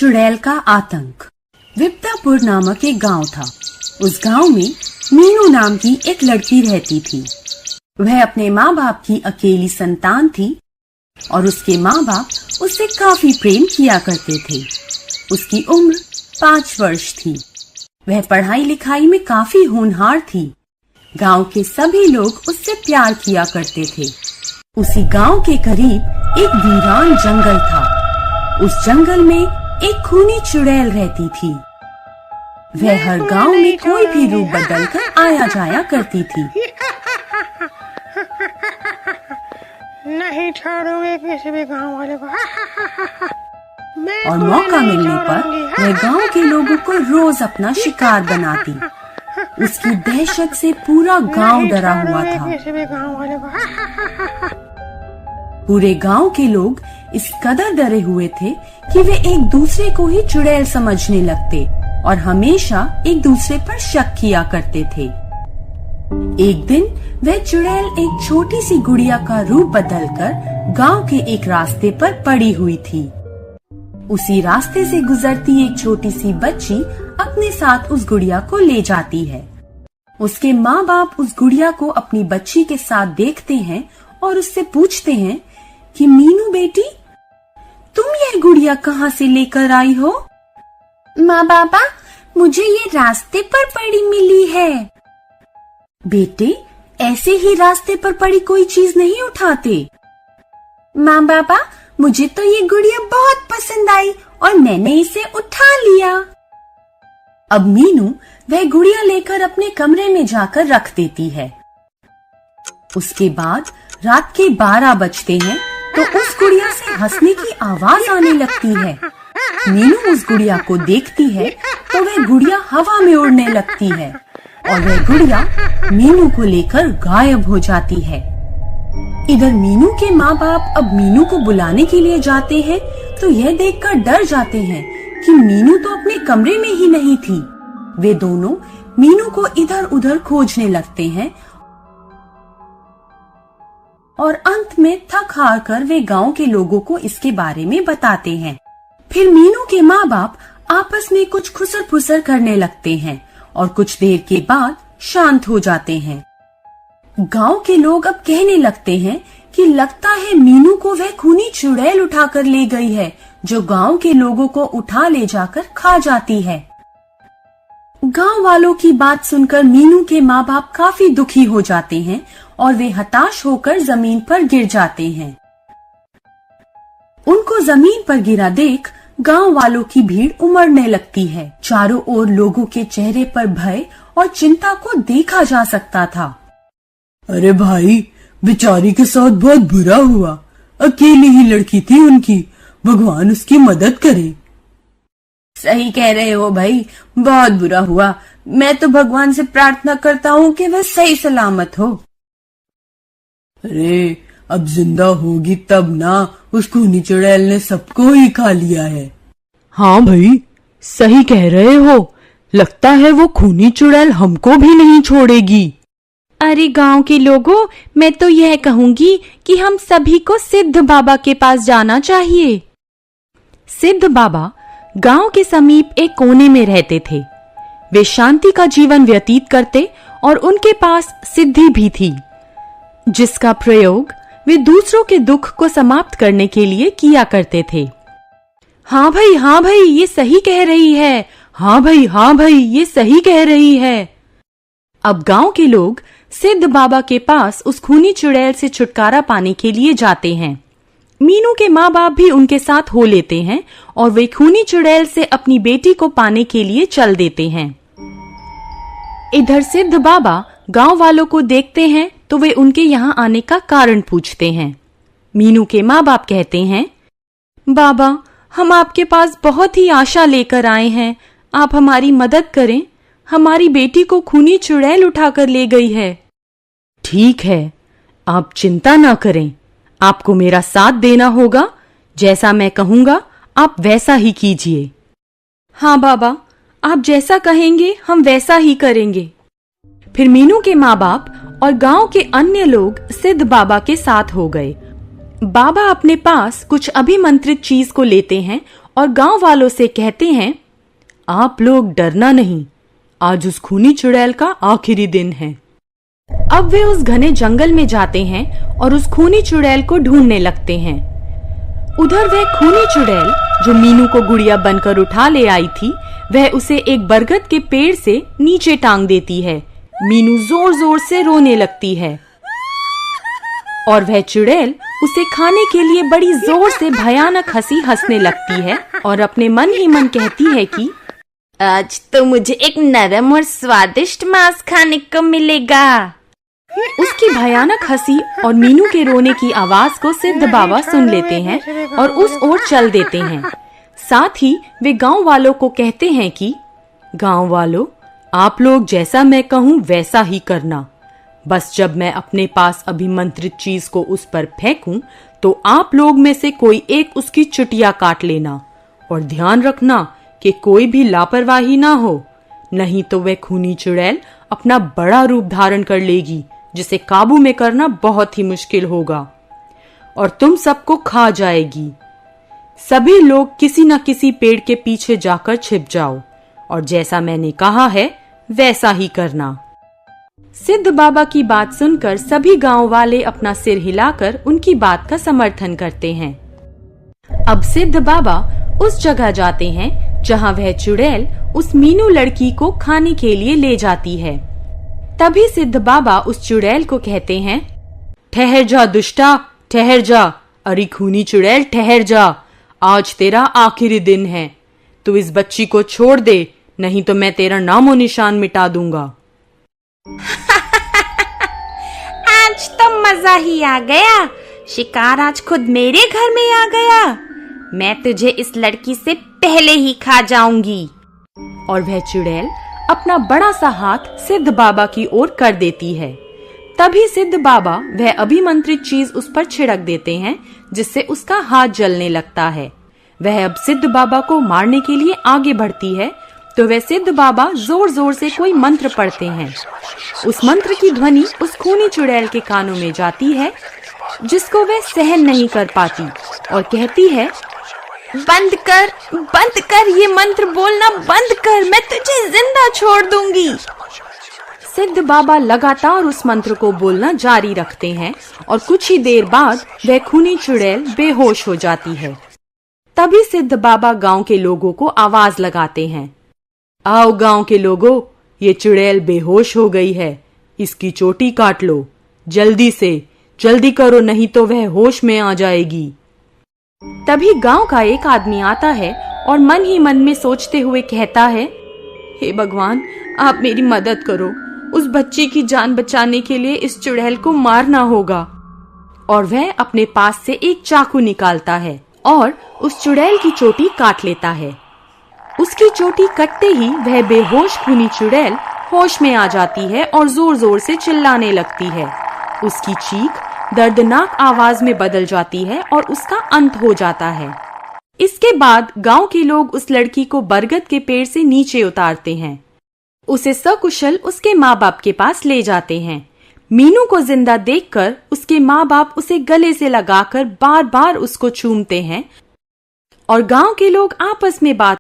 चुड़ैल का आतंक। विपदापुर नामक एक गांव था। उस गांव में मीनू नाम की एक लड़की रहती थी। वह अपने माँ बाप की अकेली संतान थी और उसके माँ बाप उससे काफी प्रेम किया करते थे। उसकी उम्र 5 वर्ष थी। वह पढ़ाई लिखाई में काफी होनहार थी। गांव के सभी लोग उससे प्यार किया करते थे। उसी गांव के करीब एक वीरान जंगल था। उस जंगल में एक खूनी चुड़ैल रहती थी। वह हर गांव में कोई भी रूप बदलकर आया जाया करती थी। नहीं छोड़ूंगी किसी भी गांव वाले को। और मौका मिलने पर वह गांव के लोगों को रोज अपना शिकार बनाती। उसकी दहशत से पूरा गांव डरा हुआ था। पूरे गांव के लोग इस कदर डरे हुए थे कि वे एक दूसरे को ही चुड़ैल समझने लगते और हमेशा एक दूसरे पर शक किया करते थे। एक दिन वह चुड़ैल एक छोटी सी गुड़िया का रूप बदलकर गांव के एक रास्ते पर पड़ी हुई थी। उसी रास्ते से गुजरती एक छोटी सी बच्ची अपने साथ उस गुड़िया को ले जाती है। उसके माँ बाप उस गुड़िया को अपनी बच्ची के साथ देखते हैं और उससे पूछते हैं कि मीनू बेटी, तुम यह गुड़िया कहाँ से लेकर आई हो? माँ बाबा, मुझे ये रास्ते पर पड़ी मिली है। बेटे, ऐसे ही रास्ते पर पड़ी कोई चीज नहीं उठाते। माँ बाबा, मुझे तो ये गुड़िया बहुत पसंद आई और मैंने इसे उठा लिया। अब मीनू वह गुड़िया लेकर अपने कमरे में जाकर रख देती है। उसके बाद रात के 12 बजते हैं तो उस गुड़िया से हंसने की आवाज आने लगती है। मीनू उस गुड़िया को देखती है तो वह गुड़िया हवा में उड़ने लगती है और वह गुड़िया मीनू को लेकर गायब हो जाती है। इधर मीनू के माँ बाप अब मीनू को बुलाने के लिए जाते हैं तो यह देखकर डर जाते हैं कि मीनू तो अपने कमरे में ही नहीं थी। वे दोनों मीनू को इधर उधर खोजने लगते हैं और अंत में थक हार कर वे गांव के लोगों को इसके बारे में बताते हैं। फिर मीनू के माँ बाप आपस में कुछ खुसर फुसर करने लगते हैं और कुछ देर के बाद शांत हो जाते हैं। गांव के लोग अब कहने लगते हैं कि लगता है मीनू को वह खूनी चुड़ैल उठाकर ले गई है जो गांव के लोगों को उठा ले जाकर खा जाती है। गांव वालों की बात सुनकर मीनू के माँ बाप काफी दुखी हो जाते हैं और वे हताश होकर जमीन पर गिर जाते हैं। उनको जमीन पर गिरा देख गांव वालों की भीड़ उमड़ने लगती है। चारों ओर लोगों के चेहरे पर भय और चिंता को देखा जा सकता था। अरे भाई, बेचारी के साथ बहुत बुरा हुआ। अकेली ही लड़की थी उनकी, भगवान उसकी मदद करे। सही कह रहे हो भाई, बहुत बुरा हुआ। मैं तो भगवान से प्रार्थना करता हूँ कि वह सही सलामत हो। अरे अब जिंदा होगी तब ना, उस खूनी चुड़ैल ने सबको ही खा लिया है। हाँ भाई, सही कह रहे हो। लगता है वो खूनी चुड़ैल हमको भी नहीं छोड़ेगी। अरे गांव के लोगों, मैं तो यह कहूंगी कि हम सभी को सिद्ध बाबा के पास जाना चाहिए। सिद्ध बाबा गांव के समीप एक कोने में रहते थे। वे शांति का जीवन व्यतीत करते और उनके पास सिद्धि भी थी, जिसका प्रयोग वे दूसरों के दुख को समाप्त करने के लिए किया करते थे। हाँ भाई, ये सही कह रही है। हाँ भाई, ये सही कह रही है। अब गांव के लोग सिद्ध बाबा के पास उस खूनी चुड़ैल से छुटकारा पाने के लिए जाते हैं। मीनू के माँ बाप भी उनके साथ हो लेते हैं और वे खूनी चुड़ैल से अपनी बेटी को पाने के लिए चल देते हैं। इधर सिद्ध बाबा गांव वालों को देखते हैं तो वे उनके यहाँ आने का कारण पूछते हैं। मीनू के माँ बाप कहते हैं, बाबा, हम आपके पास बहुत ही आशा लेकर आए हैं। आप हमारी मदद करें। हमारी बेटी को खूनी चुड़ैल उठाकर ले गई है। ठीक है, आप चिंता न करें। आपको मेरा साथ देना होगा। जैसा मैं कहूँगा आप वैसा ही कीजिए। हाँ बाबा, आप जैसा कहेंगे हम वैसा ही करेंगे। फिर मीनू के माँ बाप और गांव के अन्य लोग सिद्ध बाबा के साथ हो गए। बाबा अपने पास कुछ अभिमंत्रित चीज को लेते हैं और गांव वालों से कहते हैं, आप लोग डरना नहीं, आज उस खूनी चुड़ैल का आखिरी दिन है। अब वे उस घने जंगल में जाते हैं और उस खूनी चुड़ैल को ढूंढने लगते हैं। उधर वह खूनी चुड़ैल जो मीनू को गुड़िया बनकर उठा ले आई थी, वह उसे एक बरगद के पेड़ से नीचे टांग देती है। मीनू जोर जोर से रोने लगती है और वह चुड़ैल उसे खाने के लिए बड़ी जोर से भयानक हंसी हंसने लगती है और अपने मन ही मन कहती है कि आज तो मुझे एक नरम और स्वादिष्ट मांस खाने को मिलेगा। उसकी भयानक हंसी और मीनू के रोने की आवाज को सिद्ध बाबा सुन लेते हैं और उस ओर चल देते हैं। साथ ही वे गांव वालों को कहते हैं कि गांव वालों, आप लोग जैसा मैं कहूँ वैसा ही करना। बस जब मैं अपने पास अभिमंत्रित चीज को उस पर फेंकूं, तो आप लोग में से कोई एक उसकी चुटिया काट लेना और ध्यान रखना कि कोई भी लापरवाही ना हो, नहीं तो वह खूनी चुड़ैल अपना बड़ा रूप धारण कर लेगी, जिसे काबू में करना बहुत ही मुश्किल होगा और तुम सबको खा जाएगी। सभी लोग किसी न किसी पेड़ के पीछे जाकर छिप जाओ और जैसा मैंने कहा है वैसा ही करना। सिद्ध बाबा की बात सुनकर सभी गांव वाले अपना सिर हिलाकर उनकी बात का समर्थन करते हैं। अब सिद्ध बाबा उस जगह जाते हैं जहां वह चुड़ैल उस मीनू लड़की को खाने के लिए ले जाती है। तभी सिद्ध बाबा उस चुड़ैल को कहते हैं, ठहर जा दुष्टा, ठहर जा। अरे खूनी चुड़ैल, ठहर जा। आज तेरा आखिरी दिन है। तू इस बच्ची को छोड़ दे, नहीं तो मैं तेरा नामो निशान मिटा दूंगा। आज तो मजा ही आ गया। शिकार आज खुद मेरे घर में आ गया। मैं तुझे इस लड़की से पहले ही खा जाऊंगी। और वह चुड़ैल अपना बड़ा सा हाथ सिद्ध बाबा की ओर कर देती है। तभी सिद्ध बाबा वह अभिमंत्रित चीज उस पर छिड़क देते हैं, जिससे उसका हाथ जलने लगता है। वह अब सिद्ध बाबा को मारने के लिए आगे बढ़ती है, तो वह सिद्ध बाबा जोर जोर से कोई मंत्र पढ़ते हैं। उस मंत्र की ध्वनि उस खूनी चुड़ैल के कानों में जाती है, जिसको वह सहन नहीं कर पाती और कहती है, बंद कर, ये मंत्र बोलना बंद कर, मैं तुझे जिंदा छोड़ दूंगी। सिद्ध बाबा लगातार उस मंत्र को बोलना जारी रखते हैं और कुछ ही देर बाद वह खूनी चुड़ैल बेहोश हो जाती है। तभी सिद्ध बाबा गांव के लोगों को आवाज लगाते हैं, आओ गांव के लोगों, ये चुड़ैल बेहोश हो गई है, इसकी चोटी काट लो, जल्दी से, जल्दी करो, नहीं तो वह होश में आ जाएगी। तभी गांव का एक आदमी आता है और मन ही मन में सोचते हुए कहता है, हे भगवान, आप मेरी मदद करो। उस बच्ची की जान बचाने के लिए इस चुड़ैल को मारना होगा। और वह अपने पास से एक चाकू निकालता है और उस चुड़ैल की चोटी काट लेता है। उसकी चोटी कटते ही वह बेहोश खूनी चुड़ैल होश में आ जाती है और जोर जोर से चिल्लाने लगती है। उसकी चीख दर्दनाक आवाज में बदल जाती है और उसका अंत हो जाता है। इसके बाद गांव के लोग उस लड़की को बरगद के पेड़ से नीचे उतारते हैं। उसे सकुशल उसके माँ बाप के पास ले जाते हैं। मीनू को जिंदा देखकर उसके माँ बाप उसे गले से लगाकर बार बार उसको चूमते हैं और गांव के लोग आपस में बात